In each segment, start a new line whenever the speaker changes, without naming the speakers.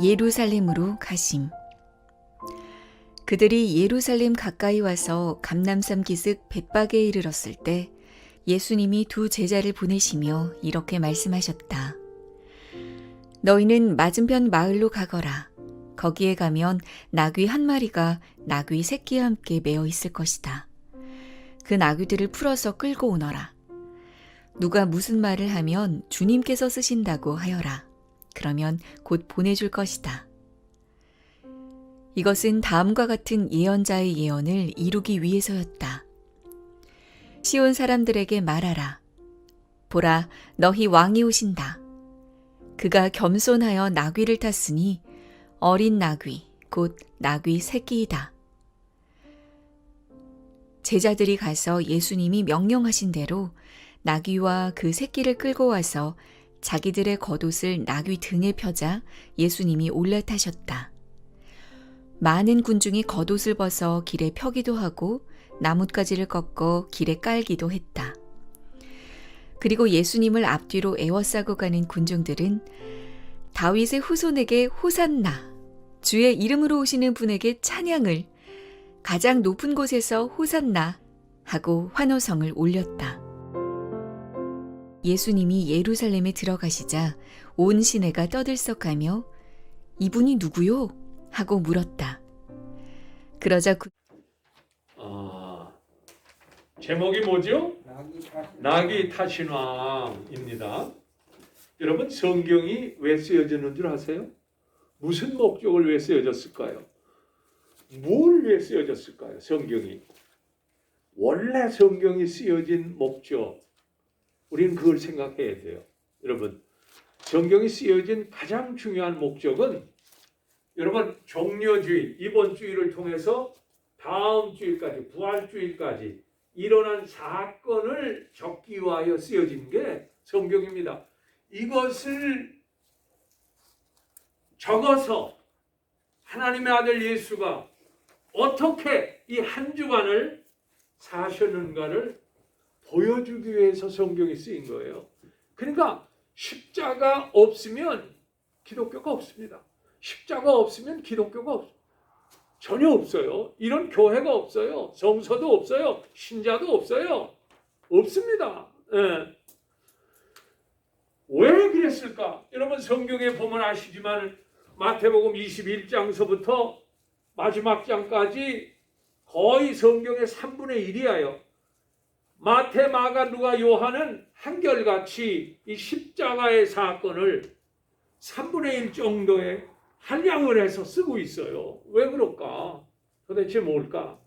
예루살렘으로 가심. 그들이 예루살렘 가까이 와서 감람산 기슭 벳박에 이르렀을 때 예수님이 두 제자를 보내시며 이렇게 말씀하셨다. 너희는 맞은편 마을로 가거라. 거기에 가면 나귀 한 마리가 나귀 새끼와 함께 매어 있을 것이다. 그 나귀들을 풀어서 끌고 오너라. 누가 무슨 말을 하면 주님께서 쓰신다고 하여라. 그러면 곧 보내줄 것이다. 이것은 다음과 같은 예언자의 예언을 이루기 위해서였다. 시온 사람들에게 말하라. 보라, 너희 왕이 오신다. 그가 겸손하여 나귀를 탔으니 어린 나귀, 곧 나귀 새끼이다. 제자들이 가서 예수님이 명령하신 대로 나귀와 그 새끼를 끌고 와서 자기들의 겉옷을 나귀 등에 펴자 예수님이 올라타셨다. 많은 군중이 겉옷을 벗어 길에 펴기도 하고 나뭇가지를 꺾어 길에 깔기도 했다. 그리고 예수님을 앞뒤로 에워싸고 가는 군중들은 다윗의 후손에게 호산나, 주의 이름으로 오시는 분에게 찬양을, 가장 높은 곳에서 호산나 하고 환호성을 올렸다. 예수님이 예루살렘에 들어가시자 온 시내가 떠들썩하며 이분이 누구요? 하고 물었다. 그러자
제목이 뭐죠? 나귀 타신 왕입니다. 여러분, 성경이 왜 쓰여지는 줄 아세요? 무슨 목적을 위해 쓰여졌을까요? 뭘 위해 쓰여졌을까요? 성경이. 원래 성경이 쓰여진 목적, 우리는 그걸 생각해야 돼요. 여러분, 성경이 쓰여진 가장 중요한 목적은 여러분, 종려주일, 이번 주일을 통해서 다음 주일까지, 부활주일까지 일어난 사건을 적기 위하여 쓰여진 게 성경입니다. 이것을 적어서 하나님의 아들 예수가 어떻게 이 한 주간을 사셨는가를 보여주기 위해서 성경이 쓰인 거예요. 그러니까 십자가 없으면 기독교가 없습니다. 십자가 없으면 기독교가 전혀 없어요. 이런 교회가 없어요. 성서도 없어요. 신자도 없어요. 없습니다. 예. 왜 그랬을까? 여러분, 성경에 보면 아시지만 마태복음 21장서부터 마지막 장까지 거의 성경의 3분의 1이에요. 마태, 마가, 누가, 요한은 한결같이 이 십자가의 사건을 3분의 1 정도의 한량을 해서 쓰고 있어요. 왜 그럴까? 도대체 뭘까?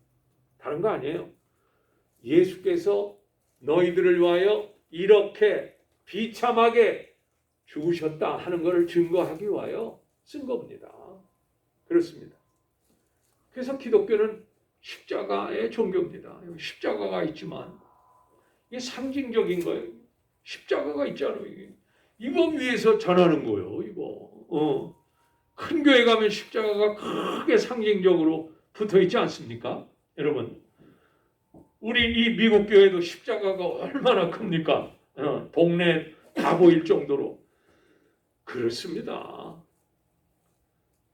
다른 거 아니에요. 예수께서 너희들을 위하여 이렇게 비참하게 죽으셨다 하는 것을 증거하기 위하여 쓴 겁니다. 그렇습니다. 그래서 기독교는 십자가의 종교입니다. 십자가가 있지만 이게 상징적인 거예요. 십자가가 있잖아요. 이거 위해서 전하는 거예요. 이거. 큰 교회 가면 십자가가 크게 상징적으로 붙어 있지 않습니까? 여러분, 우리 이 미국 교회도 십자가가 얼마나 큽니까? 동네 다 보일 정도로. 그렇습니다.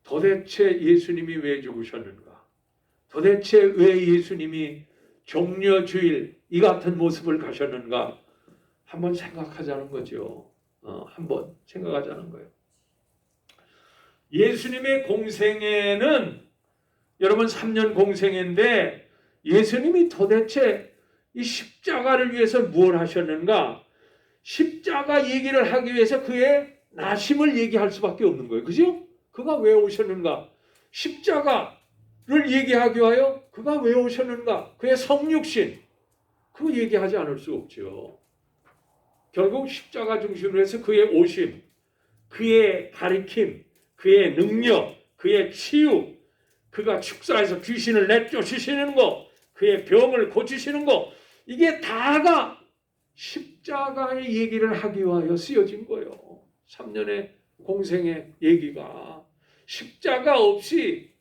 도대체 예수님이 왜 죽으셨는가? 도대체 왜 예수님이 종려주일 이 같은 모습을 가셨는가? 한번 생각하자는 거죠. 한번 생각하자는 거예요. 예수님의 공생애는 여러분 3년 공생애인데 예수님이 도대체 이 십자가를 위해서 무엇을 하셨는가? 십자가 얘기를 하기 위해서 그의 나심을 얘기할 수밖에 없는 거예요. 그죠? 그가 왜 오셨는가? 십자가를 얘기하기 위하여 그가 왜 오셨는가? 그의 성육신, 그거 얘기하지 않을 수 없죠. 결국 십자가 중심으로 해서 그의 오심, 그의 가리킴, 그의 능력, 그의 치유, 그가 축사해서 귀신을 내쫓으시는 거, 그의 병을 고치시는 거, 이게 다가 십자가의 얘기를 하기 위하여 쓰여진 거예요. 3년의 공생의 얘기가. 십자가 없이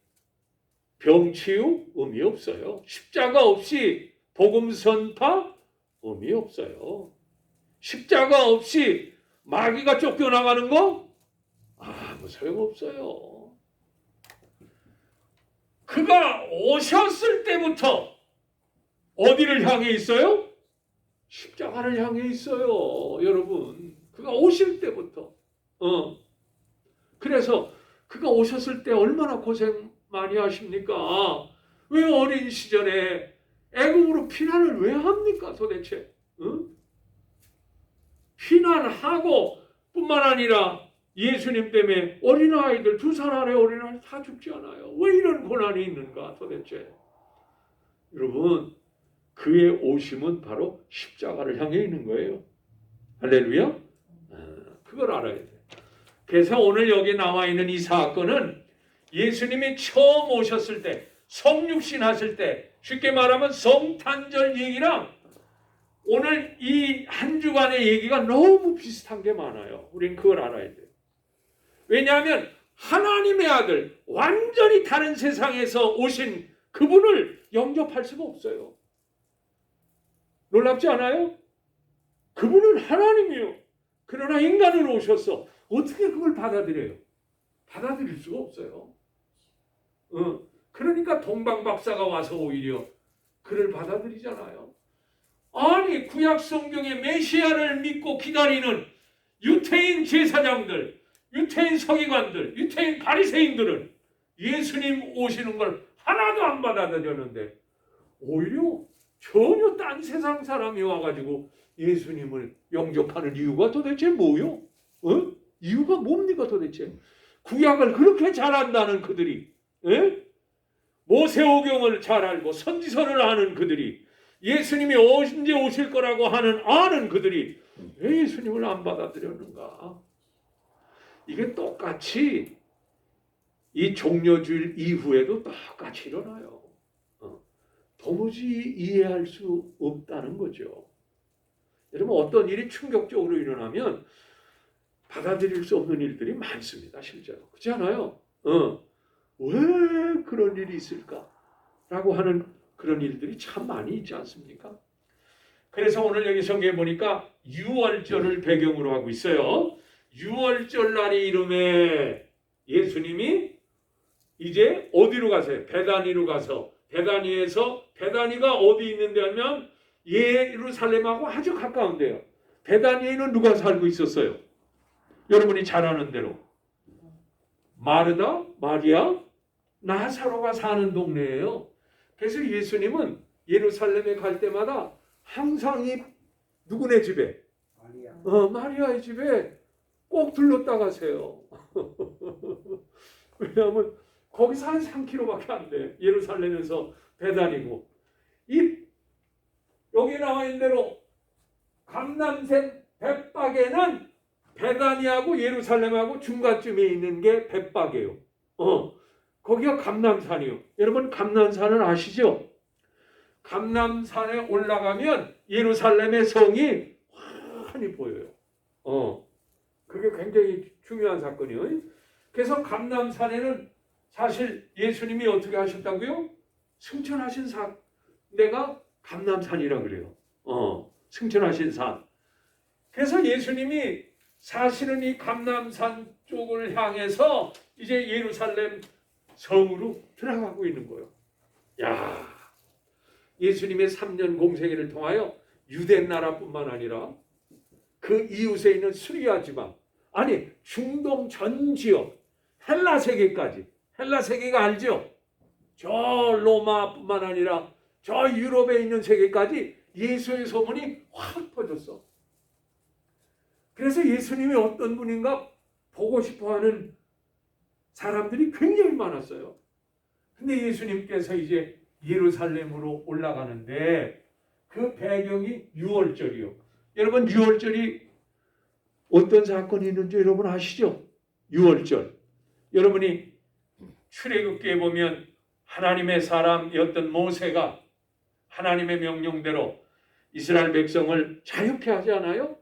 병치유 의미 없어요. 십자가 없이 복음 선파 의미 없어요. 십자가 없이 마귀가 쫓겨나가는 거 소용없어요. 그가 오셨을 때부터 어디를 향해 있어요? 십자가를 향해 있어요. 여러분, 그가 오실 때부터. 그래서 그가 오셨을 때 얼마나 고생 많이 하십니까? 왜 어린 시절에 애국으로 피난을 왜 합니까 도대체? 피난하고 뿐만 아니라 예수님 때문에 어린아이들 2살 아래 어린아이 다 죽지 않아요. 왜 이런 고난이 있는가 도대체? 여러분, 그의 오심은 바로 십자가를 향해 있는 거예요. 할렐루야. 그걸 알아야 돼요. 그래서 오늘 여기 나와 있는 이 사건은 예수님이 처음 오셨을 때, 성육신 하실 때, 쉽게 말하면 성탄절 얘기랑 오늘 이 한 주간의 얘기가 너무 비슷한 게 많아요. 우린 그걸 알아야 돼요. 왜냐하면 하나님의 아들, 완전히 다른 세상에서 오신 그분을 영접할 수가 없어요. 놀랍지 않아요? 그분은 하나님이요. 그러나 인간으로 오셔서 어떻게 그걸 받아들여요? 받아들일 수가 없어요. 그러니까 동방박사가 와서 오히려 그를 받아들이잖아요. 아니, 구약 성경의 메시아를 믿고 기다리는 유태인 제사장들, 유태인 서기관들, 유태인 바리새인들은 예수님 오시는 걸 하나도 안 받아들였는데 오히려 전혀 딴 세상 사람이 와가지고 예수님을 영접하는 이유가 도대체 뭐요? 이유가 뭡니까 도대체? 구약을 그렇게 잘 안다는 그들이, 모세오경을 잘 알고 선지서를 아는 그들이, 예수님이 언제 오실 거라고 아는 그들이 왜 예수님을 안 받아들였는가? 이게 똑같이 이 종려주일 이후에도 똑같이 일어나요. 도무지 이해할 수 없다는 거죠. 여러분, 어떤 일이 충격적으로 일어나면 받아들일 수 없는 일들이 많습니다. 실제로. 그렇지 않아요? 왜 그런 일이 있을까? 라고 하는 그런 일들이 참 많이 있지 않습니까? 그래서 오늘 여기 성경에 보니까 유월절을 배경으로 하고 있어요. 유월절 날이 이름에 예수님이 이제 어디로 가세요? 베다니로 가서, 베다니에서, 베다니가 어디 있는데 하면 예루살렘하고 아주 가까운데요. 베다니에는 누가 살고 있었어요? 여러분이 잘 아는 대로 마르다, 마리아, 나사로가 사는 동네예요. 그래서 예수님은 예루살렘에 갈 때마다 항상 이 누구네 집에? 마리아의 집에 꼭 들렀다 가세요. 왜냐하면 거기서 한 3km밖에 안 돼. 예루살렘에서 베다니고. 여기 나와 있는 대로 감남산 벳박에는 베다니하고 예루살렘하고 중간쯤에 있는 게 벳박이에요. 거기가 감람산이요. 여러분, 감람산을 아시죠? 감람산에 올라가면 예루살렘의 성이 환히 보여요. 그게 굉장히 중요한 사건이에요. 그래서 감람산에는 사실 예수님이 어떻게 하셨다고요? 승천하신 산. 내가 감람산이라 그래요. 승천하신 산. 그래서 예수님이 사실은 이 감람산 쪽을 향해서 이제 예루살렘 성으로 들어가고 있는 거예요. 야, 예수님의 3년 공생애를 통하여 유대 나라뿐만 아니라 그 이웃에 있는 수리아 지방, 아니 중동 전 지역, 헬라 세계까지, 헬라 세계가 알죠? 저 로마뿐만 아니라 저 유럽에 있는 세계까지 예수의 소문이 확 퍼졌어. 그래서 예수님이 어떤 분인가 보고 싶어하는 사람들이 굉장히 많았어요. 근데 예수님께서 이제 예루살렘으로 올라가는데 그 배경이 유월절이요. 여러분, 유월절이 어떤 사건이 있는지 여러분 아시죠? 유월절. 여러분이 출애굽기에 보면 하나님의 사람이었던 모세가 하나님의 명령대로 이스라엘 백성을 자유케 하지 않아요?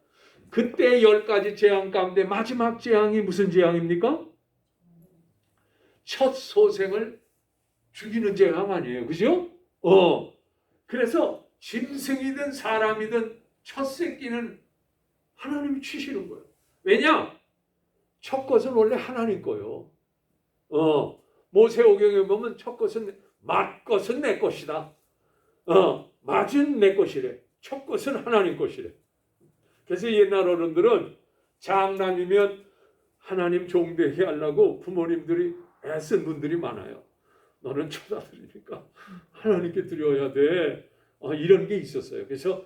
그때 10가지 재앙 가운데 마지막 재앙이 무슨 재앙입니까? 첫 소생을 죽이는 재앙 아니에요. 그죠? 그래서 짐승이든 사람이든 첫 새끼는 하나님이 치시는 거예요. 왜냐? 첫 것은 원래 하나님 거요. 모세오경에 보면 첫 것은 맛것은 내 것이다. 맛은 내 것이래. 첫 것은 하나님 것이래. 그래서 옛날 어른들은 장남이면 하나님 종되게 하려고 부모님들이 애쓴 분들이 많아요. 너는 처자들이니까 하나님께 드려야 돼. 이런 게 있었어요. 그래서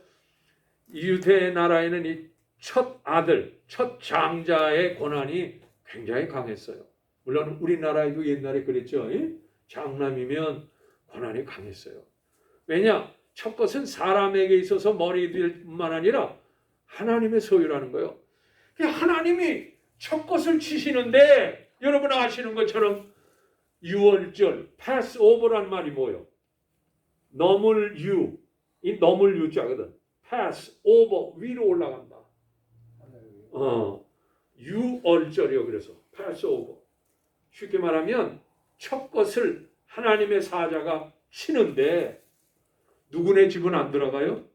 유대 나라에는 이 첫 아들, 첫 장자의 권한이 굉장히 강했어요. 물론 우리나라에도 옛날에 그랬죠. 장남이면 권한이 강했어요. 왜냐? 첫 것은 사람에게 있어서 머리일 뿐만 아니라 하나님의 소유라는 거예요. 하나님이 첫 것을 치시는데 여러분 아시는 것처럼 유월절, 패스오버란 말이 뭐예요? 넘을 유, 이 넘을 유자거든. 패스오버, 위로 올라간다. 유월절이요. 그래서 패스오버. 쉽게 말하면 첫 것을 하나님의 사자가 치는데 누구네 집은 안 들어가요?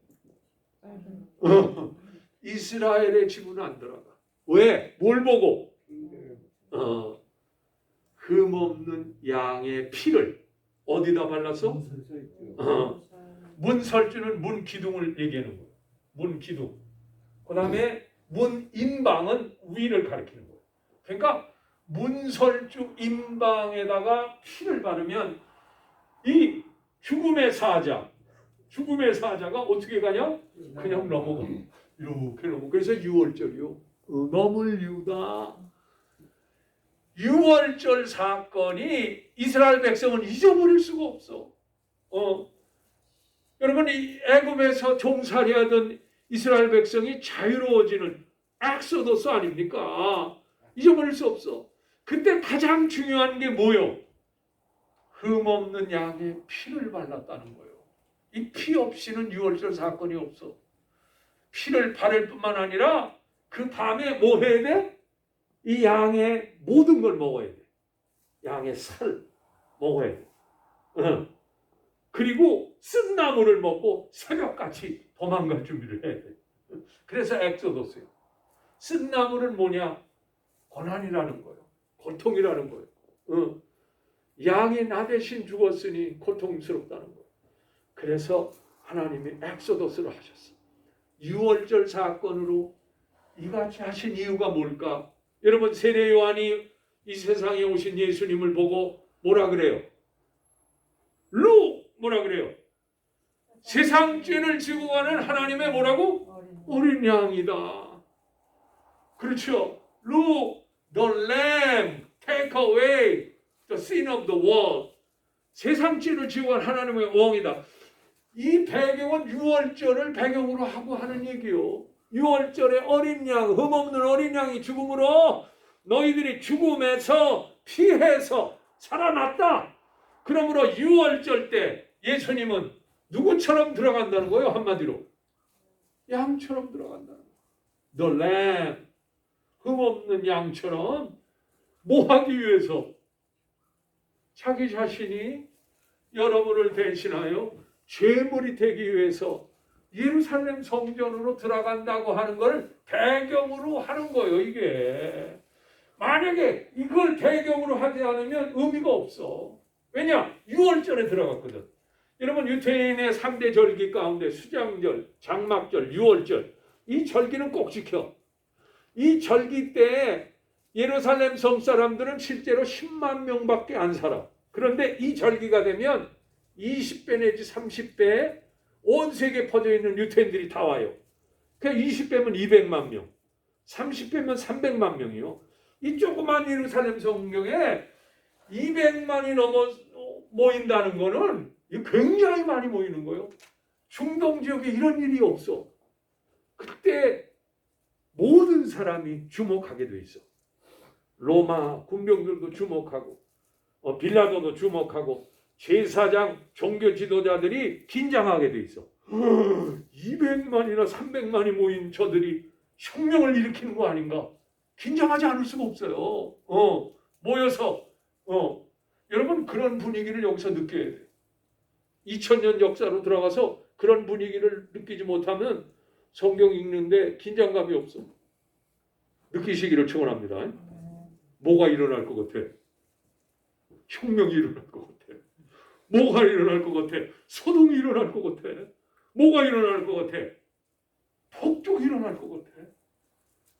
이스라엘의 집은 안 들어가. 왜? 뭘 보고? 흠없는 양의 피를 어디다 발라서? 문설주는 문 기둥을 얘기하는 거예요. 문 기둥. 그 다음에 문 인방은 위를 가리키는 거예요. 그러니까 문설주 인방에다가 피를 바르면 이 죽음의 사자가 어떻게 가냐? 그냥 넘어가. 이렇게 넘어. 그래서 유월절이요. 넘을 유다. 유월절 사건이 이스라엘 백성은 잊어버릴 수가 없어. 여러분 이 애굽에서 종살이하던 이스라엘 백성이 자유로워지는 엑소더스 아닙니까? 잊어버릴 수 없어. 그때 가장 중요한 게 뭐요? 흠없는 양의 피를 발랐다는 거예요. 이 피 없이는 유월절 사건이 없어. 피를 바를 뿐만 아니라 그 밤에 뭐 해야 돼? 이 양의 모든 걸 먹어야 돼. 양의 살 먹어야 돼. 그리고 쓴 나무를 먹고 새벽같이 도망갈 준비를 해야 돼. 그래서 엑소더스예요. 쓴 나무는 뭐냐? 고난이라는 거예요. 고통이라는 거예요. 양이 나 대신 죽었으니 고통스럽다는 거예요. 그래서 하나님이 엑소더스를 하셨어. 유월절 사건으로 이같이 하신 이유가 뭘까? 여러분 세례 요한이 이 세상에 오신 예수님을 보고 뭐라 그래요? 뭐라 그래요? 세상 죄를 지고 가는 하나님의 뭐라고? 어린 양이다. 그렇죠? the lamb take away the sin of the world. 세상 죄를 지고 가는 하나님의 왕이다. 이 배경은 유월절을 배경으로 하고 하는 얘기요. 유월절에 어린 양, 흠없는 어린 양이 죽음으로 너희들이 죽음에서 피해서 살아났다. 그러므로 유월절 때 예수님은 누구처럼 들어간다는 거예요? 한마디로 양처럼 들어간다는 거예요. The lamb, 흠없는 양처럼 뭐 하기 위해서? 자기 자신이 여러분을 대신하여 죄물이 되기 위해서 예루살렘 성전으로 들어간다고 하는 걸 배경으로 하는 거예요. 이게 만약에 이걸 배경으로 하지 않으면 의미가 없어. 왜냐? 유월절에 들어갔거든. 여러분 유대인의 3대 절기 가운데 수장절, 장막절, 유월절 이 절기는 꼭 지켜. 이 절기 때 예루살렘 성 사람들은 실제로 10만 명밖에 안 살아. 그런데 이 절기가 되면 20배 내지 30배 온 세계에 퍼져 있는 유태인들이 다 와요. 그러니까 20배면 200만 명, 30배면 300만 명이요. 이 조그만 예루살렘 성경에 200만이 넘어 모인다는 거는 굉장히 많이 모이는 거예요. 중동 지역에 이런 일이 없어. 그때 모든 사람이 주목하게 돼 있어. 로마 군병들도 주목하고 빌라도도 주목하고 제사장 종교 지도자들이 긴장하게 돼 있어. 200만이나 300만이 모인 저들이 혁명을 일으키는 거 아닌가? 긴장하지 않을 수가 없어요. 모여서 여러분 그런 분위기를 여기서 느껴야 돼. 2000년 역사로 들어가서 그런 분위기를 느끼지 못하면 성경 읽는데 긴장감이 없어. 느끼시기를 축원합니다. 뭐가 일어날 것 같아? 혁명이 일어날 것 같아. 뭐가 일어날 것 같아? 소동이 일어날 것 같아. 뭐가 일어날 것 같아? 폭격이 일어날 것 같아.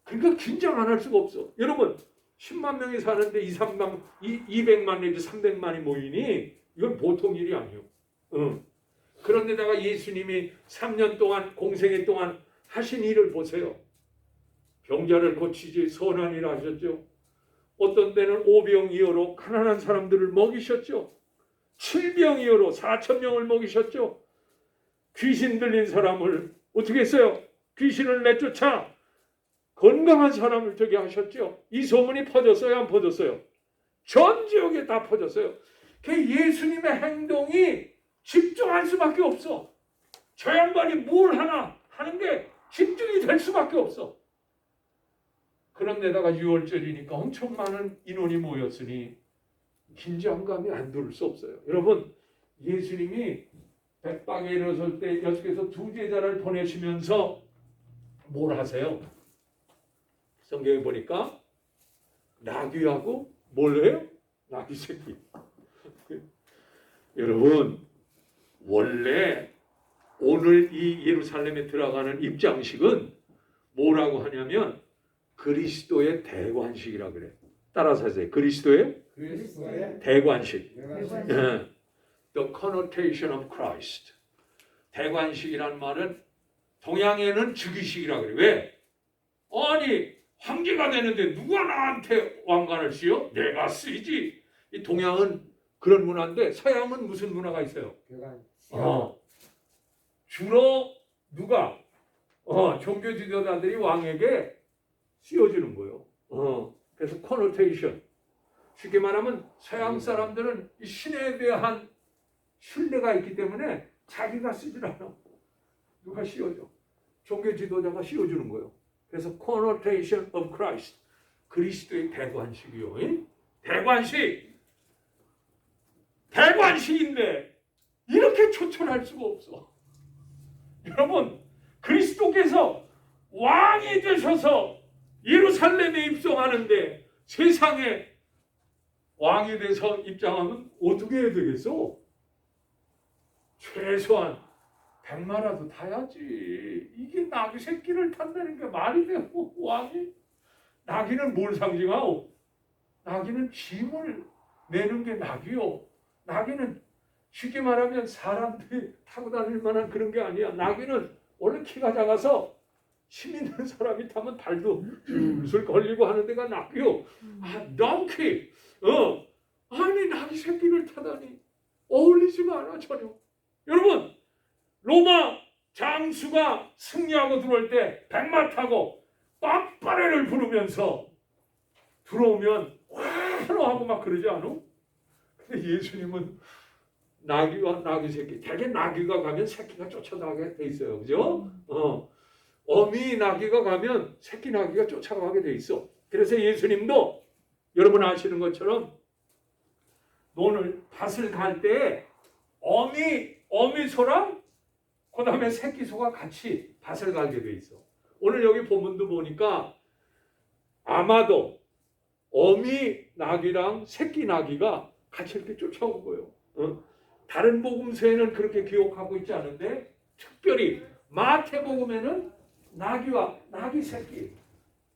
그러니까 긴장 안 할 수가 없어. 여러분 10만 명이 사는데 200만 내지 300만이 모이니 이건 보통 일이 아니에요. 그런데다가 예수님이 3년 동안 공생애 동안 하신 일을 보세요. 병자를 고치지 선한 일을 하셨죠. 어떤 때는 오병이어로 가난한 사람들을 먹이셨죠. 칠병이어로 4천 명을 먹이셨죠. 귀신 들린 사람을 어떻게 했어요? 귀신을 내쫓아 건강한 사람을 되게 하셨죠. 이 소문이 퍼졌어요? 안 퍼졌어요? 전 지역에 다 퍼졌어요. 그 예수님의 행동이 집중할 수밖에 없어. 저 양반이 뭘 하나 하는 게 집중이 될 수밖에 없어. 그런데다가 6월절이니까 엄청 많은 인원이 모였으니 긴장감이 안 들을 수 없어요. 여러분 예수님이 백방에 일어설 때 여수께서 두 제자를 보내시면서 뭘 하세요? 성경에 보니까 나귀하고 뭘 해요? 나귀 새끼. 여러분 원래 오늘 이 예루살렘에 들어가는 입장식은 뭐라고 하냐면 그리스도의 대관식이라 그래. 따라서 하세요. 그리스도의 대관식. The connotation of Christ. 대관식이란 말은 동양에는 즉위식이라 그래. 왜? 아니 황제가 되는데 누가 나한테 왕관을 씌워? 내가 쓰이지. 이 동양은 그런 문화인데 서양은 무슨 문화가 있어요? 주로 누가 종교 지도자들이 왕에게 씌워주는 거예요. 그래서 connotation. 쉽게 말하면 서양 사람들은 이 신에 대한 신뢰가 있기 때문에 자기가 쓰질 않아. 누가 씌워줘. 종교 지도자가 씌워주는 거예요. 그래서 connotation of Christ. 그리스도의 대관식이요. 대관식. 대관식인데 이렇게 초천할 수가 없어. 여러분 그리스도께서 왕이 되셔서 예루살렘에 입성하는데 세상에 왕이 돼서 입장하면 어떻게 해야 되겠어? 최소한 100마라도 타야지. 이게 나귀 새끼를 탄다는 게 말이 돼요? 왕이? 나귀는 뭘 상징하오? 나귀는 짐을 내는 게 나귀요. 나귀는 쉽게 말하면 사람들이 타고 다닐 만한 그런 게 아니야. 나귀는 원래 키가 작아서 힘 있는 사람이 타면 발도 술술 걸리고 하는 데가 나귀요. donkey. 아니 나귀 새끼를 타다니 어울리지가 않아 전혀. 여러분 로마 장수가 승리하고 들어올 때 백마 타고 빰빠레를 부르면서 들어오면 화로하고 막 그러지 않아? 근데 예수님은 나귀와 나귀 새끼, 대개 나귀가 가면 새끼가 쫓아나가게 돼 있어요. 그죠? 어미 나귀가 가면 새끼 나귀가 쫓아가게 돼 있어. 그래서 예수님도 여러분 아시는 것처럼 오늘 밭을 갈 때 어미 소랑 그 다음에 새끼 소가 같이 밭을 갈게 돼 있어. 오늘 여기 본문도 보니까 아마도 어미 나귀랑 새끼 나귀가 같이 이렇게 쫓아온 거예요. 다른 복음서에는 그렇게 기록하고 있지 않은데 특별히 마태복음에는 나귀와 나귀 새끼,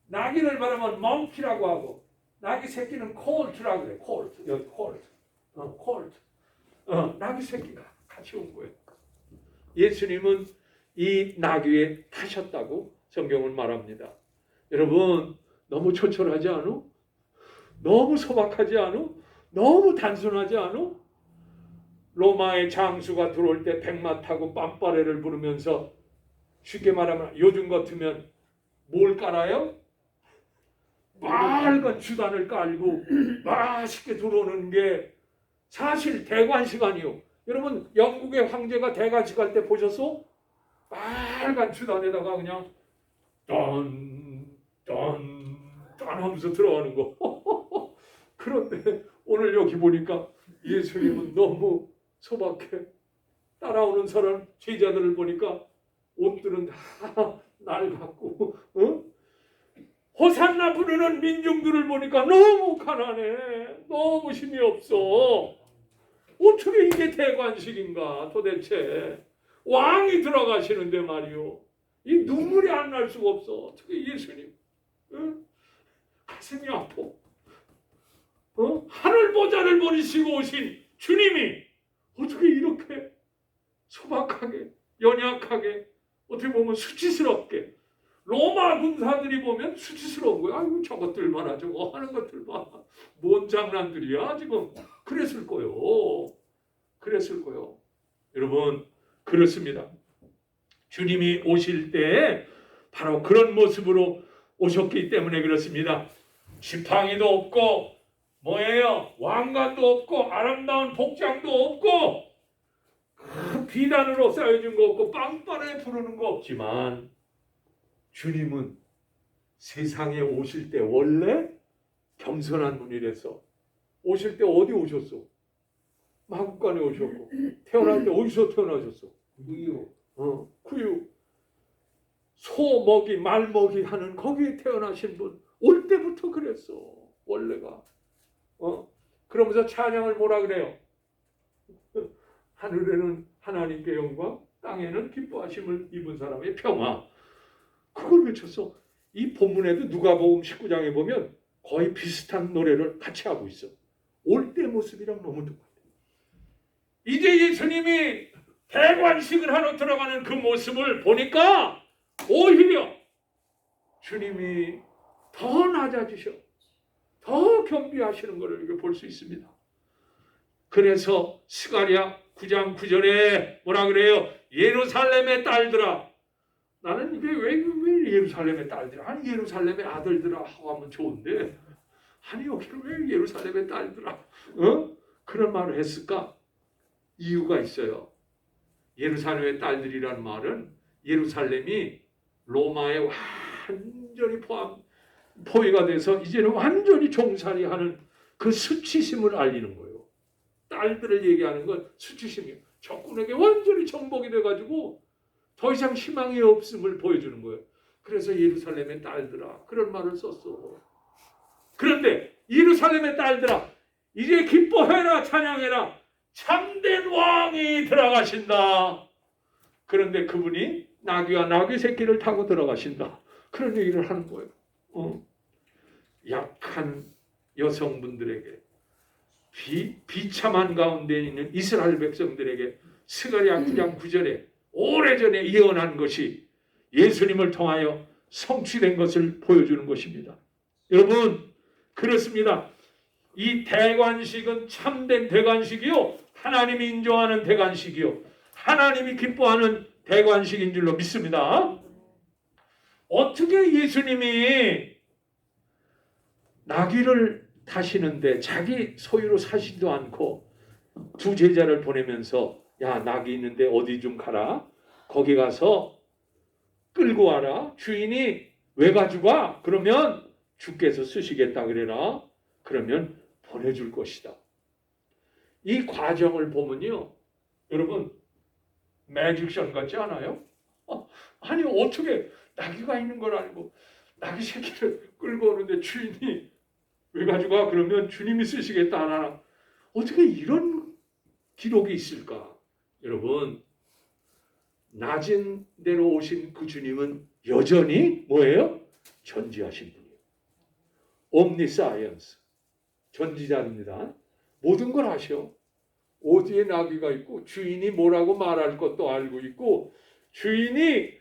나귀를 말하면 멍키라고 하고 나귀 새끼는 콜트라고 그래. 콜트, 여기 콜트, 콜트, 나귀 새끼가 같이 온 거예요. 예수님은 이 나귀에 타셨다고 성경은 말합니다. 여러분 너무 초촐하지 않아? 너무 소박하지 않아? 너무 단순하지 않아? 로마의 장수가 들어올 때 백마 타고 빰빠레를 부르면서 쉽게 말하면 요즘 같으면 뭘 깔아요? 빨간 주단을 깔고 맛있게 들어오는 게 사실 대관식 아니요. 여러분 영국의 황제가 대관식 할 때 보셨어? 빨간 주단에다가 그냥 딴 하면서 들어가는 거. 그런데 오늘 여기 보니까 예수님은 너무 소박해. 따라오는 사람 제자들을 보니까 옷들은 다 낡았고 호산나 부르는 민중들을 보니까 너무 가난해. 너무 힘이 없어. 어떻게 이게 대관식인가 도대체. 왕이 들어가시는데 말이요. 이 눈물이 안 날 수가 없어. 어떻게 예수님. 응? 가슴이 아파. 하늘 보좌를 버리시고 오신 주님이 어떻게 이렇게 소박하게, 연약하게, 어떻게 보면 수치스럽게, 로마 군사들이 보면 수치스러운 거야. 아이고 저것들 봐라, 저거 하는 것들 봐. 뭔 장난들이야 지금. 그랬을 거요. 그랬을 거요. 여러분 그렇습니다. 주님이 오실 때 바로 그런 모습으로 오셨기 때문에 그렇습니다. 지팡이도 없고 뭐예요? 왕관도 없고 아름다운 복장도 없고 큰 비단으로 쌓여진 거 없고 빵빠레 부르는 거 없지만 주님은 세상에 오실 때 원래 겸손한 분이라서 오실 때 어디 오셨어? 마국간에 오셨고 태어날 때 어디서 태어나셨어? 구유. 소 먹이 말 먹이 하는 거기에 태어나신 분 올 때부터 그랬어. 원래가. 그러면서 찬양을 뭐라 그래요? 하늘에는 하나님께 영광, 땅에는 기뻐하심을 입은 사람의 평화. 그걸 외쳤어. 이 본문에도 누가복음 19장에 보면 거의 비슷한 노래를 같이 하고 있어. 올 때 모습이랑 너무 똑같아. 이제 예수님이 대관식을 하러 들어가는 그 모습을 보니까 오히려 주님이 더 낮아지셔. 더 겸비하시는 것을 이렇게 볼 수 있습니다. 그래서 스가랴 9장 9절에 뭐라 그래요? 예루살렘의 딸들아. 나는 이게 왜 예루살렘의 딸들아? 아니 예루살렘의 아들들아 하고 하면 좋은데 아니 여기는 왜 예루살렘의 딸들아? 그런 말을 했을까? 이유가 있어요. 예루살렘의 딸들이라는 말은 예루살렘이 로마에 완전히 포위가 돼서 이제는 완전히 종살이하는 그 수치심을 알리는 거예요. 딸들을 얘기하는 건 수치심이에요. 적군에게 완전히 정복이 돼가지고 더 이상 희망이 없음을 보여주는 거예요. 그래서 예루살렘의 딸들아 그런 말을 썼어. 그런데 예루살렘의 딸들아 이제 기뻐해라 찬양해라. 참된 왕이 들어가신다. 그런데 그분이 나귀와 나귀 새끼를 타고 들어가신다. 그런 얘기를 하는 거예요. 약한 여성분들에게 비참한 가운데 있는 이스라엘 백성들에게 스가랴 9장 9절에 오래전에 예언한 것이 예수님을 통하여 성취된 것을 보여주는 것입니다. 여러분 그렇습니다. 이 대관식은 참된 대관식이요 하나님이 인정하는 대관식이요 하나님이 기뻐하는 대관식인 줄로 믿습니다. 어떻게 예수님이 나귀를 타시는데 자기 소유로 사시지도 않고 두 제자를 보내면서 야 나귀 있는데 어디 좀 가라. 거기 가서 끌고 와라. 주인이 왜 가지고 와? 그러면 주께서 쓰시겠다 그래라. 그러면 보내줄 것이다. 이 과정을 보면요. 여러분 매직션 같지 않아요? 아니 어떻게 나귀가 있는 걸 알고 나귀 새끼를 끌고 오는데 주인이 왜 가지고 와? 그러면 주님이 쓰시겠다 하나. 어떻게 이런 기록이 있을까? 여러분 낮은 데로 오신 그 주님은 여전히 뭐예요? 전지하신 분이에요. 옴니사이언스 전지자입니다. 모든 걸 아셔. 어디에 나귀가 있고 주인이 뭐라고 말할 것도 알고 있고 주인이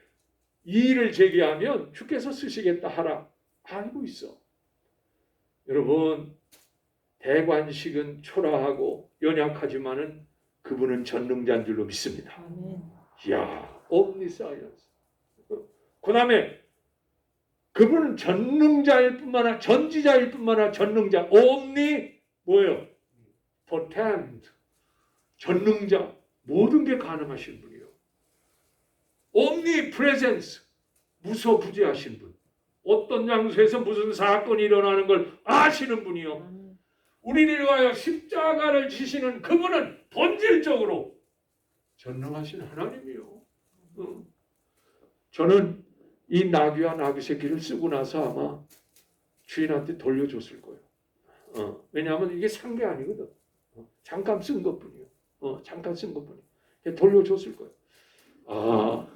이 일을 제기하면 주께서 쓰시겠다 하라 알고 있어. 여러분 대관식은 초라하고 연약하지만은 그분은 전능자인 줄로 믿습니다. 이야 옴니사이언스. 그 다음에 그분은 전능자일 뿐만 아니라 전지자일 뿐만 아니라 전능자 옴니 뭐예요? 포텐트 전능자 모든 게 가능하신 분이에요. 옴니 프레젠스 무소부재하신 분. 어떤 장소에서 무슨 사건이 일어나는 걸 아시는 분이요. 우리를 위하여 십자가를 지시는 그분은 본질적으로 전능하신 하나님이요. 저는 이 나귀와 나귀 새끼를 쓰고 나서 아마 주인한테 돌려줬을 거예요. 왜냐하면 이게 산 게 아니거든. 잠깐 쓴 것뿐이에요. 잠깐 쓴 것뿐이에요. 돌려줬을 거예요. 아,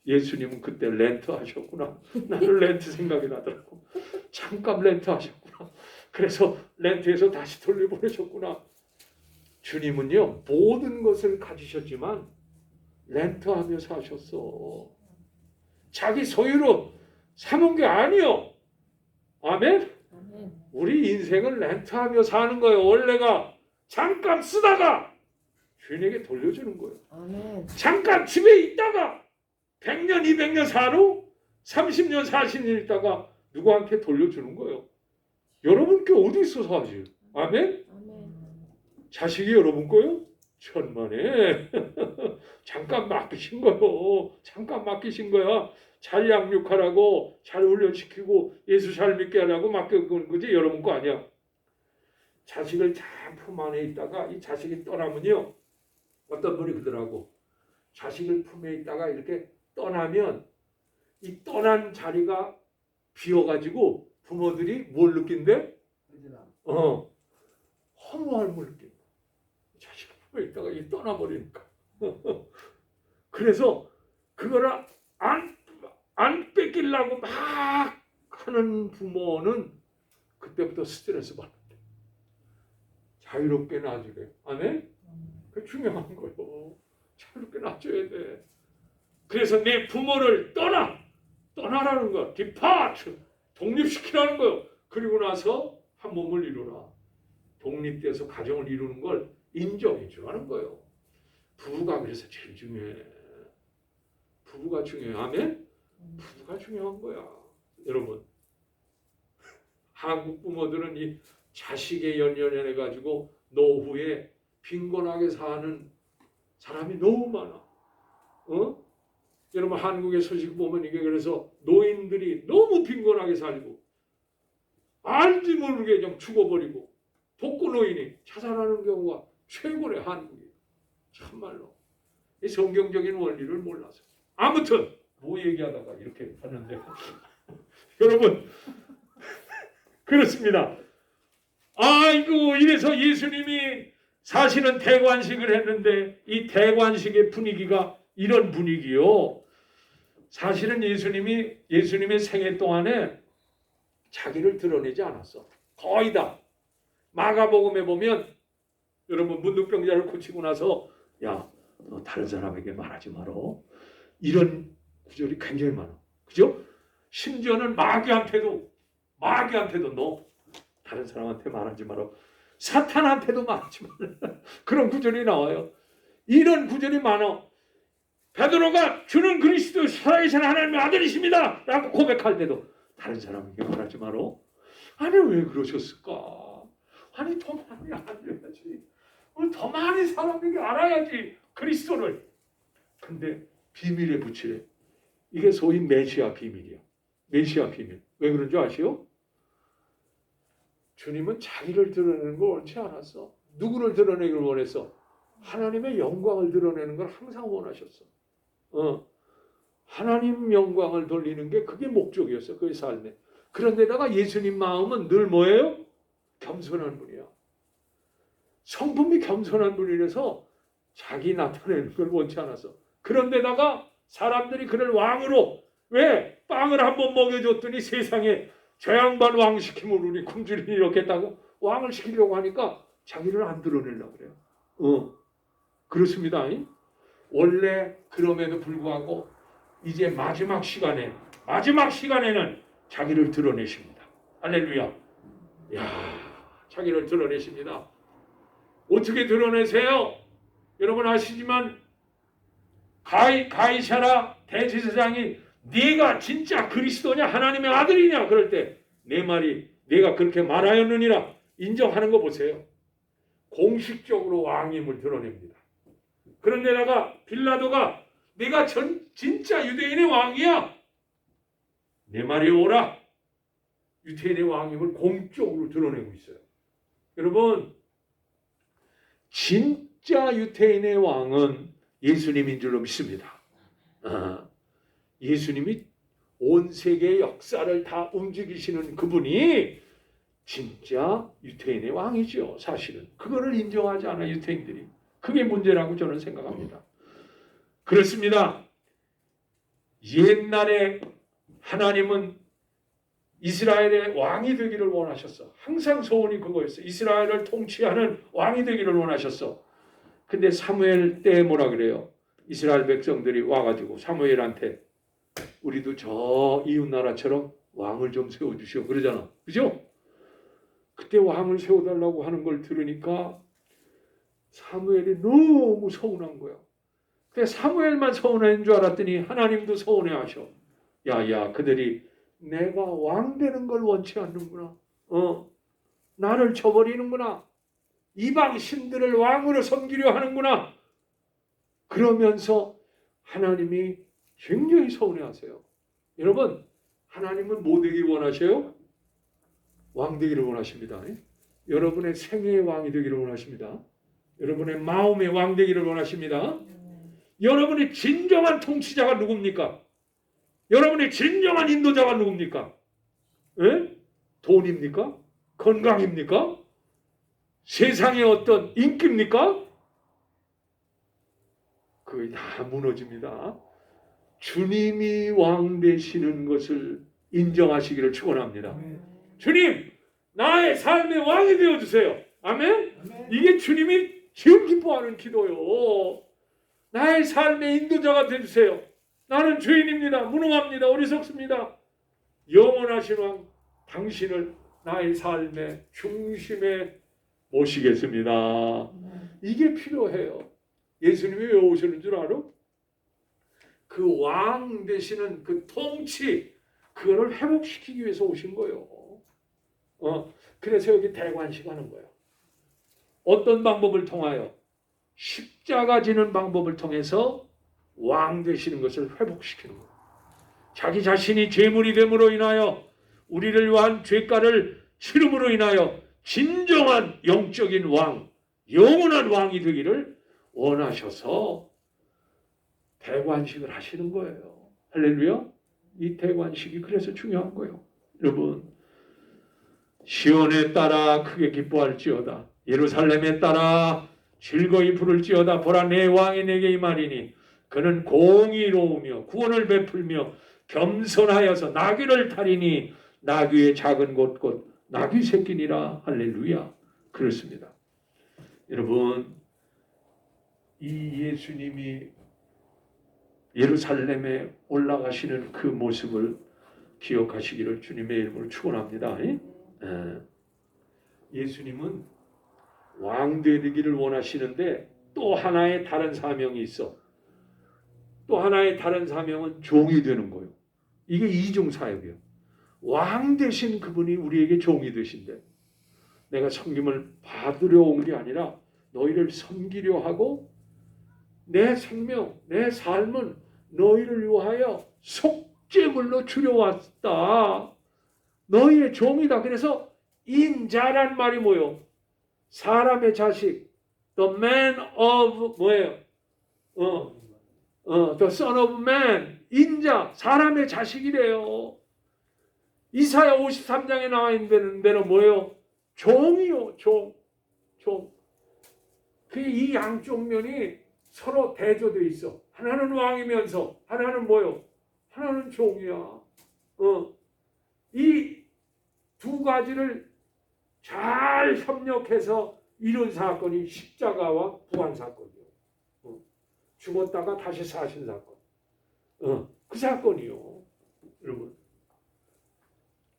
예수님은 그때 렌트 하셨구나. 나는 렌트 생각이 나더라고. 잠깐 렌트 하셨구나. 그래서 렌트해서 다시 돌려보내셨구나. 주님은요, 모든 것을 가지셨지만 렌트하며 사셨어. 자기 소유로 사는 게 아니요. 아멘? 우리 인생을 렌트하며 사는 거예요. 원래가 잠깐 쓰다가 주인에게 돌려주는 거예요.
아멘.
잠깐 집에 있다가 100년, 200년 사로 30년, 40년 있다가 누구한테 돌려주는 거예요. 여러분께 어디서 사지? 아멘?
아멘.
자식이 여러분 거요? 천만에. 잠깐 맡기신 거요. 잠깐 맡기신 거야. 잘 양육하라고, 잘 훈련시키고 예수 잘 믿게 하라고 맡겨놓은 거지 여러분 거 아니야. 자식을 잘 품 안에 있다가 이 자식이 떠나면요. 어떤 분이 그러더라고. 자식을 품에 있다가 이렇게 떠나면 이 떠난 자리가 비어가지고 부모들이 뭘 느낀대? 허무함을 느낀다. 자식을 품에 있다가 이 떠나버리니까. 그래서 그거를 안 뺏기려고 막 하는 부모는 그때부터 스트레스 받는데. 자유롭게 놔주래. 아멘? 그게 중요한 거예요. 자유롭게 놔줘야 돼. 그래서 내 부모를 떠나라는 거야. depart. 독립시키라는 거예요. 그리고 나서 한 몸을 이루라. 독립돼서 가정을 이루는 걸 인정해 주라는 거예요. 부부가 그래서 제일 중요해. 부부가 중요해. 아멘? 부부가 중요한 거야. 여러분, 한국 부모들은 이 자식에 연연해가지고 노후에 빈곤하게 사는 사람이 너무 많아. 여러분 한국의 소식 보면 이게 그래서 노인들이 너무 빈곤하게 살고 알지 모르게 좀 죽어버리고 독거노인이 자살하는 경우가 최고래 한국이. 참말로 이 성경적인 원리를 몰라서. 아무튼 뭐 얘기하다가 이렇게 하는데 여러분 그렇습니다. 아이고 이래서 예수님이 사실은 대관식을 했는데 이 대관식의 분위기가 이런 분위기요. 사실은 예수님의 생애 동안에 자기를 드러내지 않았어. 거의 다. 마가복음에 보면 여러분 문둥병자를 고치고 나서 야, 너 다른 사람에게 말하지 마라. 이런 구절이 굉장히 많아. 그죠? 심지어는 마귀한테도 너 다른 사람한테 말하지 마라. 사탄한테도 말하지 마라. 그런 구절이 나와요. 이런 구절이 많아. 베드로가 주는 그리스도 살아계신 하나님의 아들이십니다 라고 고백할 때도 다른 사람에게 말하지 마라. 아니 왜 그러셨을까? 아니 더 많이 알려야지. 더 많이 사람에게 알아야지 그리스도를. 근데 비밀에 붙이래. 이게 소위 메시아 비밀이야. 메시아 비밀. 왜 그런 줄 아시오? 주님은 자기를 드러내는 걸 원치 않았어. 누구를 드러내기를 원했어? 하나님의 영광을 드러내는 걸 항상 원하셨어. 하나님 영광을 돌리는 게 그게 목적이었어. 그의 삶에. 그런데다가 예수님 마음은 늘 뭐예요? 겸손한 분이야. 성품이 겸손한 분이라서 자기 나타내는 걸 원치 않았어. 그런데다가 사람들이 그를 왕으로 왜 빵을 한번 먹여줬더니 세상에 저 양반 왕 시키면 우리 굶주리니 이렇게 했다고 왕을 시키려고 하니까 자기를 안 드러내려고 그래요. 그렇습니다. 원래 그럼에도 불구하고 이제 마지막 시간에는 자기를 드러내십니다. 할렐루야. 자기를 드러내십니다. 어떻게 드러내세요? 여러분 아시지만 가이사라 대제사장이 네가 진짜 그리스도냐 하나님의 아들이냐 그럴 때 내 말이 내가 그렇게 말하였느니라 인정하는 거 보세요. 공식적으로 왕임을 드러냅니다. 그런데다가 빌라도가 내가 진짜 유대인의 왕이야. 내 말이 오라. 유대인의 왕임을 공적으로 드러내고 있어요. 여러분 진짜 유대인의 왕은 예수님인 줄로 믿습니다. 예수님이 온 세계의 역사를 다 움직이시는 그분이 진짜 유태인의 왕이죠. 사실은 그거를 인정하지 않아 유태인들이. 그게 문제라고 저는 생각합니다. 그렇습니다. 옛날에 하나님은 이스라엘의 왕이 되기를 원하셨어. 항상 소원이 그거였어. 이스라엘을 통치하는 왕이 되기를 원하셨어. 근데 사무엘 때 뭐라 그래요? 이스라엘 백성들이 와가지고 사무엘한테 우리도 저 이웃나라처럼 왕을 좀 세워주시오. 그러잖아. 그죠? 그때 왕을 세워달라고 하는 걸 들으니까 사무엘이 너무 서운한 거야. 근데 사무엘만 서운한 줄 알았더니 하나님도 서운해하셔. 야야, 그들이 내가 왕 되는 걸 원치 않는구나. 나를 쳐버리는구나. 이방 신들을 왕으로 섬기려 하는구나. 그러면서 하나님이 굉장히 서운해하세요. 여러분, 하나님은 뭐 되길 원하셔요? 왕 되기를 원하십니다. 여러분의 생애의 왕이 되기를 원하십니다. 여러분의 마음의 왕 되기를 원하십니다. 여러분의 진정한 통치자가 누굽니까? 여러분의 진정한 인도자가 누굽니까? 돈입니까? 건강입니까? 세상의 어떤 인기입니까? 그게 다 무너집니다. 주님이 왕 되시는 것을 인정하시기를 축원합니다. 주님, 나의 삶의 왕이 되어주세요. 아멘? 이게 주님이 제일 기뻐하는 기도요. 나의 삶의 인도자가 되주세요. 나는 죄인입니다. 무능합니다. 어리석습니다. 영원하신 왕, 당신을 나의 삶의 중심에 모시겠습니다. 이게 필요해요. 예수님이 왜 오시는 줄 알아? 그 왕 되시는 그 통치, 그거를 회복시키기 위해서 오신 거예요. 그래서 여기 대관식 하는 거예요. 어떤 방법을 통하여? 십자가 지는 방법을 통해서 왕 되시는 것을 회복시키는 거예요. 자기 자신이 제물이 됨으로 인하여 우리를 위한 죄가를 치름으로 인하여 진정한 영적인 왕, 영원한 왕이 되기를 원하셔서 대관식을 하시는 거예요. 할렐루야. 이 대관식이 그래서 중요한 거예요. 여러분, 시온에 따라 크게 기뻐할지어다. 예루살렘에 따라 즐거이 부를지어다. 보라, 내 왕이 내게 임하리니 그는 공의로우며 구원을 베풀며 겸손하여서 나귀를 타리니 나귀의 작은 곳 곧 나귀 새끼니라. 할렐루야. 그렇습니다. 여러분, 이 예수님이 예루살렘에 올라가시는 그 모습을 기억하시기를 주님의 이름으로 축원합니다. 예수님은 왕 되기를 원하시는데 또 하나의 다른 사명이 있어. 또 하나의 다른 사명은 종이 되는 거예요. 이게 이중 사역이에요. 왕 되신 그분이 우리에게 종이 되신대. 내가 섬김을 받으려 온 게 아니라 너희를 섬기려 하고 내 생명, 내 삶은 너희를 위하여 속죄물로 주려왔다. 너희의 종이다. 그래서 인자란 말이 뭐예요? 사람의 자식. The man of 뭐예요? The son of man. 인자, 사람의 자식이래요. 이사야 53장에 나와 있는 데는 뭐예요? 종이요. 종. 이 양쪽 면이 서로 대조되어 있어. 하나는 왕이면서 하나는 뭐요? 하나는 종이야. 이 두 가지를 잘 협력해서 이룬 사건이 십자가와 부활 사건이요. 죽었다가 다시 사신 사건. 그 사건이요. 여러분.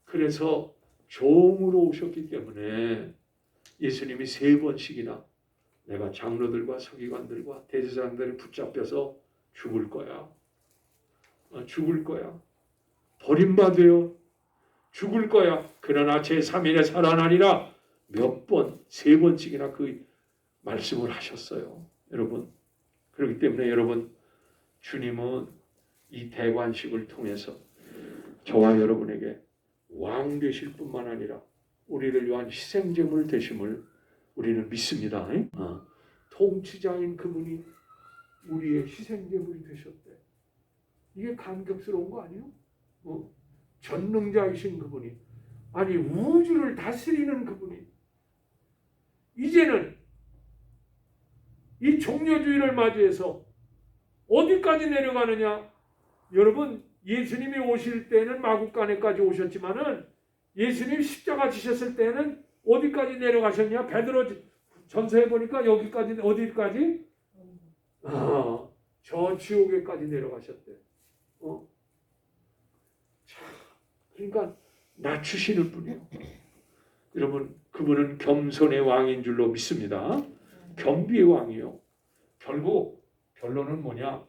그래서 종으로 오셨기 때문에 예수님이 3번씩이나 내가 장로들과 서기관들과 대제사장들을 붙잡혀서 죽을 거야. 죽을 거야. 버림받아요. 죽을 거야. 그러나 제3일에 살아나리라. 몇 번, 3번씩이나 그 말씀을 하셨어요. 여러분. 그렇기 때문에 여러분, 주님은 이 대관식을 통해서 저와 여러분에게 왕 되실 뿐만 아니라 우리를 위한 희생제물 되심을 우리는 믿습니다. 통치자인 그분이 우리의 희생제물이 되셨대. 이게 감격스러운 거 아니에요? 전능자이신 그분이 아니 우주를 다스리는 그분이 이제는 이 종려주의를 맞이해서 어디까지 내려가느냐? 여러분 예수님이 오실 때는 마국간에까지 오셨지만은 예수님 십자가 지셨을 때는 어디까지 내려가셨냐? 베드로 전서에 보니까 여기까지 어디까지? 저 지옥에까지 내려가셨대. 자, 그러니까 낮추시는 분이에요. 여러분 그분은 겸손의 왕인 줄로 믿습니다. 겸비의 왕이요. 결국 결론은 뭐냐?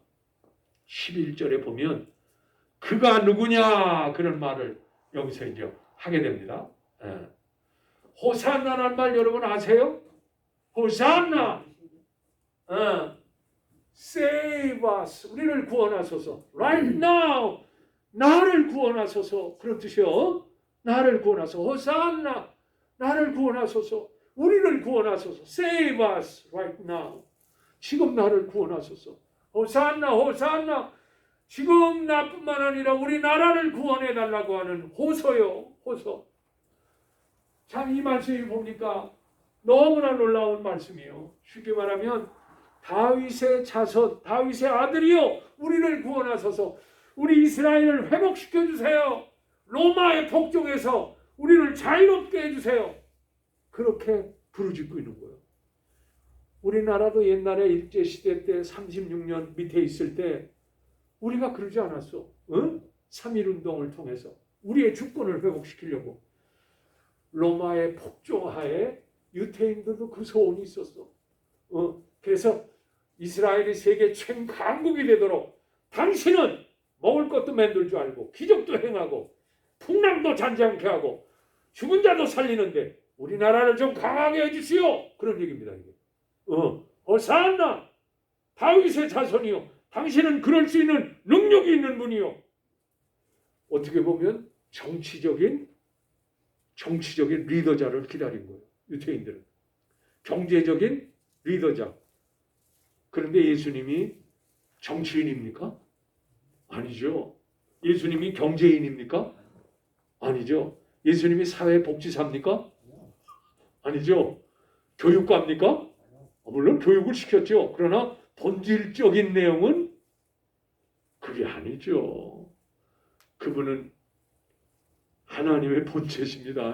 11절에 보면 그가 누구냐 그런 말을 여기서 이제 하게 됩니다. 호산나라는 말 여러분 아세요? 호산나. Save us. 우리를 구원하소서. Right now. 나를 구원하소서. 그런 뜻이요. 나를 구원하소서. 호산나. 나를 구원하소서. 우리를 구원하소서. Save us right now. 지금 나를 구원하소서. 호산나 호산나. 지금 나뿐만 아니라 우리 나라를 구원해달라고 하는 호소요. 호소. 참 이 말씀이 보니까 너무나 놀라운 말씀이에요. 쉽게 말하면 다윗의 자손, 다윗의 아들이요. 우리를 구원하소서. 우리 이스라엘을 회복시켜 주세요. 로마의 복종에서 우리를 자유롭게 해주세요. 그렇게 부르짖고 있는 거예요. 우리나라도 옛날에 일제시대 때 36년 밑에 있을 때 우리가 그러지 않았어. 3.1운동을 통해서 우리의 주권을 회복시키려고. 로마의 복종하에 유태인들도 그 소원이 있었어. 그래서 이스라엘이 세계 최강국이 되도록 당신은 먹을 것도 만들 줄 알고 기적도 행하고 풍랑도 잔잔케 하고 죽은 자도 살리는데 우리나라를 좀 강하게 해주시오. 그런 얘기입니다. 이게. 호산나 다윗의 자손이요. 당신은 그럴 수 있는 능력이 있는 분이요. 어떻게 보면 정치적인 리더자를 기다린 거예요. 유태인들은. 경제적인 리더자. 그런데 예수님이 정치인입니까? 아니죠. 예수님이 경제인입니까? 아니죠. 예수님이 사회복지사입니까? 아니죠. 교육가입니까? 물론 교육을 시켰죠. 그러나 본질적인 내용은 그게 아니죠. 그분은 하나님의 본체십니다.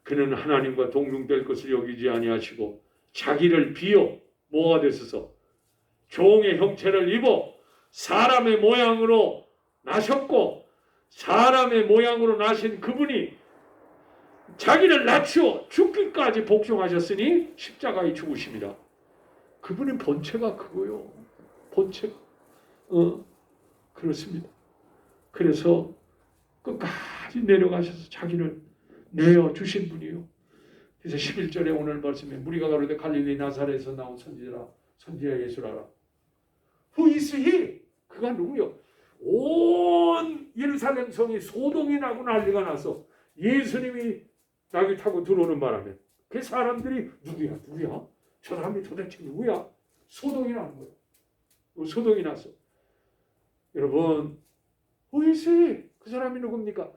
그는 하나님과 동등될 것을 여기지 아니하시고 자기를 비어 뭐가 되소서 종의 형체를 입어 사람의 모양으로 나셨고 사람의 모양으로 나신 그분이 자기를 낮추어 죽기까지 복종하셨으니 십자가에 죽으십니다. 그분의 본체가 그거요. 본체. 그렇습니다. 그래서 끝까지 내려가셔서 자기를 내어주신 분이요. 그래서 11절에 오늘 말씀에 무리가 가로되 갈릴리 나사렛에서 나온 선지자 예수라라. Who is he? 그가 누구요? 온 예루살렘 성이 소동이 나고 난리가 나서 예수님이 나귀 타고 들어오는 바람에 그 사람들이 누구야? 저 사람이 도대체 누구야? 소동이 나는 거예요. 소동이 났어. 여러분, Who is he? 그 사람이 누굽니까?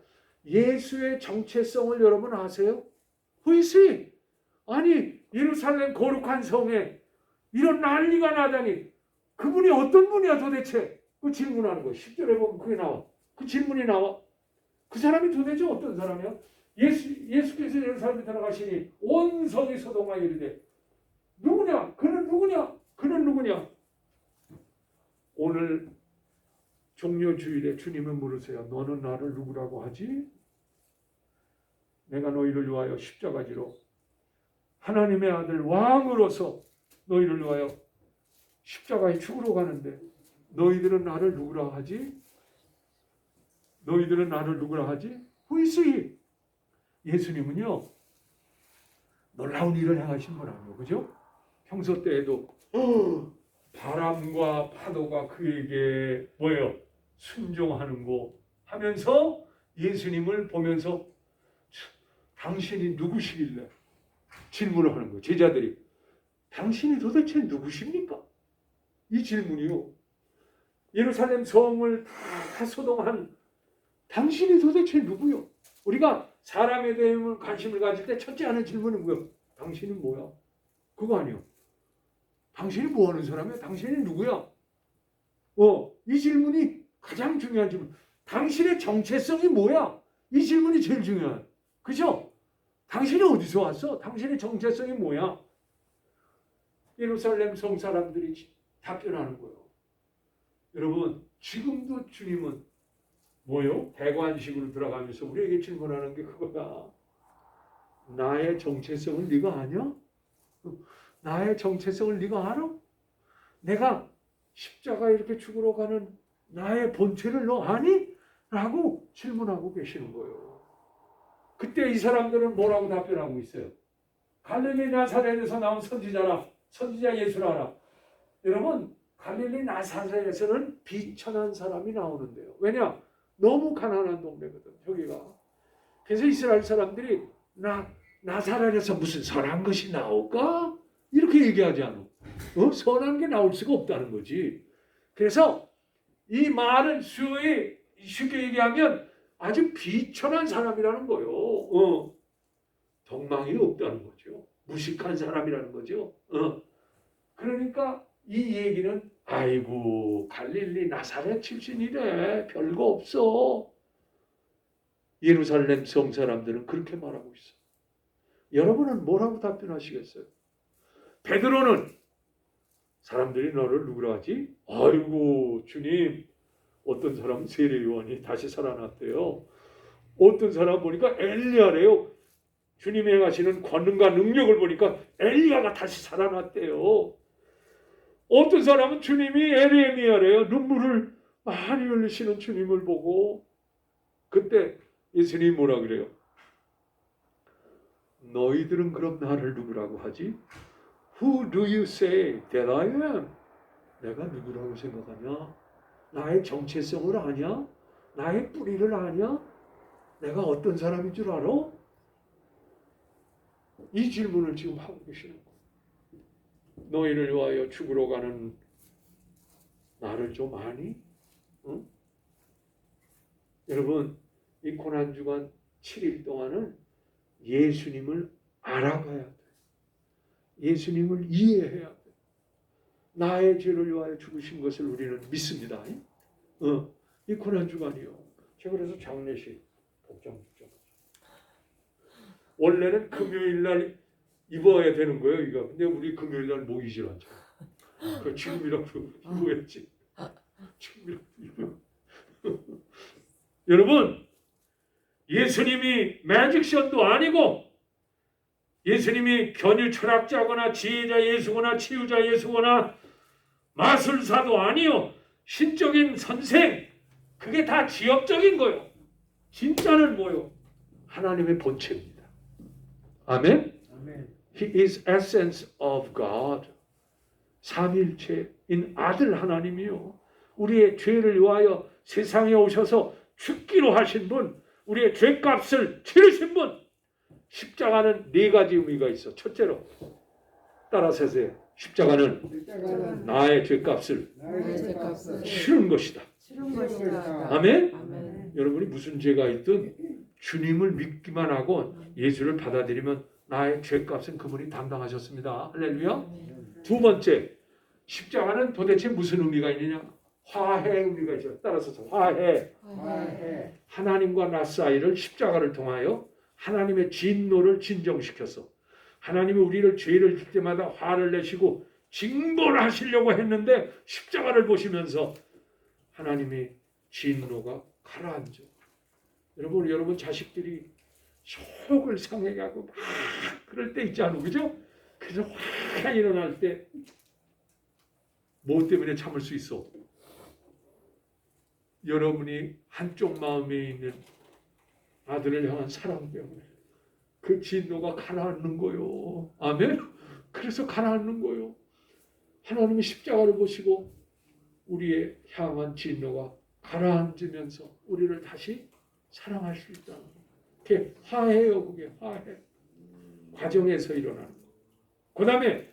예수의 정체성을 여러분 아세요? Who is he? 아니 예루살렘 거룩한 성에 이런 난리가 나다니 그분이 어떤 분이야 도대체? 그 질문하는 거예요. 10절에 보면 그게 나와. 그 질문이 나와. 그 사람이 도대체 어떤 사람이야? 예수께서 예루살렘에 들어가시니 온 성이 소동하여 이르되 누구냐? 그는 누구냐? 그는 누구냐? 오늘 종려주일에 주님을 물으세요. 너는 나를 누구라고 하지? 내가 너희를 위하여 십자가지로 하나님의 아들 왕으로서 너희를 위하여 십자가에 죽으러 가는데 너희들은 나를 누구라 하지? 너희들은 나를 누구라 하지? Who is he? 예수님은요 놀라운 일을 행하신 분이에요. 그죠? 평소 때에도 바람과 파도가 그에게 뭐예요? 순종하는 거 하면서 예수님을 보면서 당신이 누구시길래 질문을 하는 거예요. 제자들이 당신이 도대체 누구십니까? 이 질문이요. 예루살렘 성을 다 소동한 당신이 도대체 누구요? 우리가 사람에 대한 관심을 가질 때 첫째 하는 질문은 뭐야? 당신은 뭐야? 그거 아니요. 당신이 뭐 하는 사람이야? 당신이 누구야? 이 질문이 가장 중요한 질문. 당신의 정체성이 뭐야? 이 질문이 제일 중요한. 그죠? 당신이 어디서 왔어? 당신의 정체성이 뭐야? 예루살렘 성 사람들이 답변하는 거예요. 여러분, 지금도 주님은 뭐요? 대관식으로 들어가면서 우리에게 질문하는 게 그거야. 나의 정체성을 네가 아냐? 나의 정체성을 네가 알아? 내가 십자가에 이렇게 죽으러 가는 나의 본체를 너 아니? 라고 질문하고 계시는 거예요. 그때 이 사람들은 뭐라고 답변하고 있어요? 갈릴리 나사렛에서 나온 선지자라. 선지자 예수라. 여러분, 갈릴리 나사렛에서는 비천한 사람이 나오는데요. 왜냐? 너무 가난한 동네거든, 여기가. 그래서 이스라엘 사람들이 나사렛에서 무슨 선한 것이 나올까? 이렇게 얘기하지 않아. 선한 게 나올 수가 없다는 거지. 그래서 이 말은 쉽게 얘기하면 아주 비천한 사람이라는 거예요. 덕망이 없다는 거죠. 무식한 사람이라는 거죠. 그러니까 이 얘기는 아이고 갈릴리 나사렛 출신이래. 별거 없어. 예루살렘 성 사람들은 그렇게 말하고 있어. 여러분은 뭐라고 답변하시겠어요? 베드로는 사람들이 너를 누구라 하지? 아이고 주님, 어떤 사람은 세례 요한이 다시 살아났대요. 어떤 사람 보니까 엘리야래요. 주님이 행하시는 권능과 능력을 보니까 엘리야가 다시 살아났대요. 어떤 사람은 주님이 에레미야래요. 눈물을 많이 흘리시는 주님을 보고. 그때 예수님이 뭐라 그래요? 너희들은 그럼 나를 누구라고 하지? Who do you say that I am? 내가 누구라고 생각하냐? 나의 정체성을 아냐? 나의 뿌리를 아냐? 내가 어떤 사람인 줄 알아? 이 질문을 지금 하고 계시는 거예요. 너희를 위하여 죽으러 가는 나를 좀 아니? 응? 여러분, 이 고난주간 7일 동안은 예수님을 알아가야 돼. 예수님을 이해해야 돼. 나의 죄를 위하여 죽으신 것을 우리는 믿습니다. 이 고난주간이요. 제가 그래서 장례식 복장 원래는 금요일날 입어야 되는 거예요, 이거. 근데 우리 금요일날 모기 질환잖아. 그 지금이라도 입어야지. 지금이라도 입어야. 여러분, 예수님이 매직션도 아니고 예수님이 견유 철학자거나 지혜자 예수거나 치유자 예수거나 마술사도 아니요. 신적인 선생. 그게 다 지역적인 거예요. 진짜는 뭐요? 하나님의 본체입니다. 아멘? He is essence of God. 삼일체인 아들 하나님이요. 우리의 죄를 위하여 세상에 오셔서 죽기로 하신 분, 우리의 죄값을 치르신 분. 십자가는 네 가지 의미가 있어. 첫째로 따라서 하세요. 십자가는 나의 죄값을 치른 것이다. 아멘? 여러분이 무슨 죄가 있든 주님을 믿기만 하고 예수를 받아들이면 나의 죄값은 그분이 담당하셨습니다. 할렐루야. 두 번째, 십자가는 도대체 무슨 의미가 있느냐? 화해 의미가 있죠. 따라서 화해. 하나님과 나 사이를 십자가를 통하여 하나님의 진노를 진정시켜서 하나님이 우리를 죄를 질 때마다 화를 내시고 징벌하시려고 했는데 십자가를 보시면서 하나님의 진노가 가라앉아. 여러분 자식들이 속을 상하게 하고 막 그럴 때 있지 않아요? 그죠? 그래서 확 일어날 때 뭐 때문에 참을 수 있어? 여러분이 한쪽 마음에 있는 아들을 향한 사랑 때문에 그 진노가 가라앉는 거요. 아멘? 그래서 가라앉는 거요. 하나님이 십자가를 보시고 우리의 향한 진노가 가라앉으면서 우리를 다시 사랑할 수 있다는 거예요. 그게 화해요. 그게 화해. 과정에서 일어나는 거예요. 그 다음에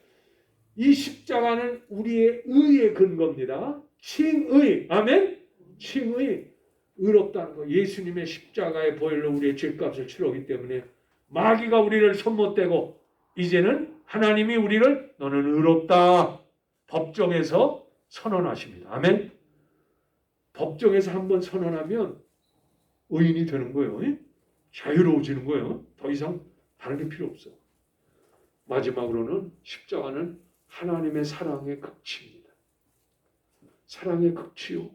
이 십자가는 우리의 의의 근거입니다. 칭의. 아멘? 칭의. 의롭다는 거. 예수님의 십자가의 보혈로 우리의 죄값을 치르기 때문에 마귀가 우리를 손못대고 이제는 하나님이 우리를 너는 의롭다 법정에서 선언하십니다. 아멘. 법정에서 한번 선언하면 의인이 되는 거예요. 자유로워지는 거예요. 더 이상 다른 게 필요 없어. 마지막으로는 십자가는 하나님의 사랑의 극치입니다. 사랑의 극치요.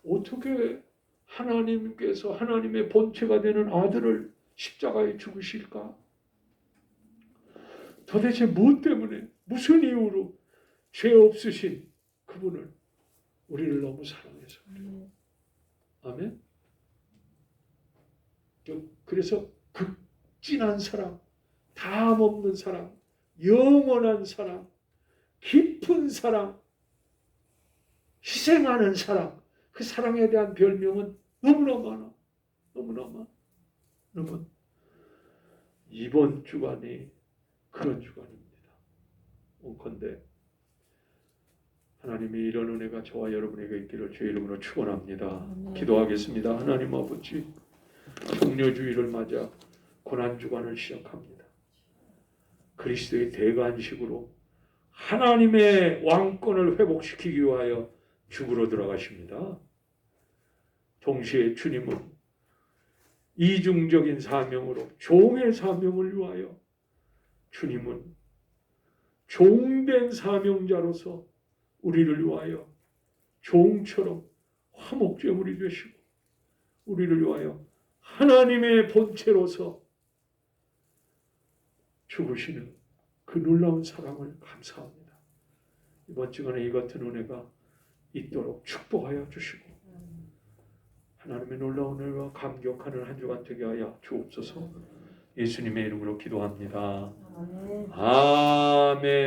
어떻게 하나님께서 하나님의 본체가 되는 아들을 십자가에 죽으실까? 도대체 무엇 때문에, 무슨 이유로 죄 없으신 그분을 우리를 너무 사랑해서 그래요. 아멘. 그래서 극진한 사랑, 담 없는 사랑, 영원한 사랑, 깊은 사랑, 희생하는 사랑, 그 사랑에 대한 별명은 너무나 많아. 너무나 많아. 여러분, 이번 주간이 그런 주간입니다. 온컨대 하나님의 이런 은혜가 저와 여러분에게 있기를 주의 이름으로 축원합니다. 기도하겠습니다. 하나님 아버지, 종려주의를 맞아 고난주간을 시작합니다. 그리스도의 대관식으로 하나님의 왕권을 회복시키기 위하여 죽으러 들어가십니다. 동시에 주님은 이중적인 사명으로 종의 사명을 위하여 주님은 종된 사명자로서 우리를 위하여 종처럼 화목제물이 되시고 우리를 위하여 하나님의 본체로서 죽으시는 그 놀라운 사랑을 감사합니다. 이번 주간에 이 같은 은혜가 있도록 축복하여 주시고 하나님의 놀라운 은혜와 감격하는 한 주간 되게 하여 주옵소서. 예수님의 이름으로 기도합니다. 아멘.